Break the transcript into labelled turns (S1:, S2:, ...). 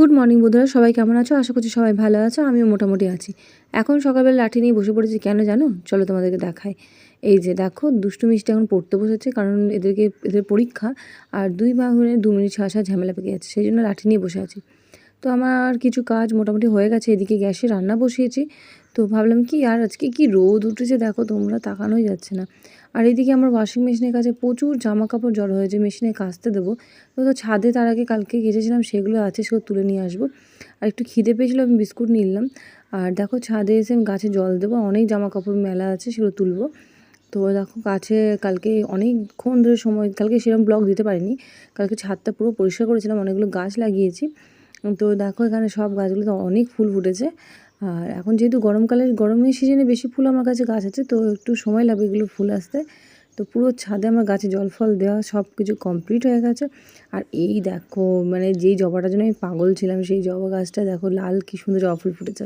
S1: Good morning বন্ধুরা, সবাই কেমন আছো? আশা করছি সবাই ভালো আছো। আমিও মোটামুটি আছি। এখন সকালবেলা লাঠি নিয়ে বসে পড়েছি, কেন জানো? চলো তোমাদেরকে দেখাই। এই যে দেখো, দুষ্টু মিষ্টি এখন পড়তে বসেছে, কারণ এদের পরীক্ষা। আর দুই ভাই 2 মিনিট ছাড়া ঝামেলা পেকে যাচ্ছে, সেই জন্য লাঠি নিয়ে বসে আছি। তো আমার কিছু কাজ মোটামুটি হয়ে গেছে, এদিকে গ্যাসে রান্না বসিয়েছি। তো ভাবলাম কি, আর আজকে কি রোদ উঠেছে দেখো, তোমরা তাকানোই যাচ্ছে না। আর এদিকে আমার ওয়াশিং মেশিনের কাছে প্রচুর জামা কাপড় জড়ো হয়েছে, মেশিনে কাচতে দেবো। তো ছাদে তার আগে কালকে গেছিলাম, সেগুলো আছে, সেগুলো তুলে নিয়ে আসবো। আর একটু খিদে পেয়েছিলো, আমি বিস্কুট নিলাম। আর দেখো, ছাদে এসে আমি গাছে জল দেবো, অনেক জামা কাপড় মেলা আছে, সেগুলো তুলবো। তো দেখো, গাছে কালকে অনেকক্ষণ ধরে সময়, কালকে সেরকম ব্লগ দিতে পারিনি। কালকে ছাদটা পুরো পরিষ্কার করেছিলাম, অনেকগুলো গাছ লাগিয়েছি। তো দেখো, এখানে সব গাছগুলোতে অনেক ফুল ফুটেছে। আর এখন যেহেতু গরমের সিজনে বেশি ফুল আমার কাছে গাছ আছে, তো একটু সময় লাগবে এগুলো ফুল আসতে। তো পুরো ছাদে আমার গাছে জল ফল দেওয়া সব কিছু কমপ্লিট হয়ে গেছে। আর এই দেখো, মানে যেই জবাটার জন্য আমি পাগল ছিলাম, সেই জবা গাছটা দেখো লাল, কি সুন্দর জবা ফুল ফুটেছে।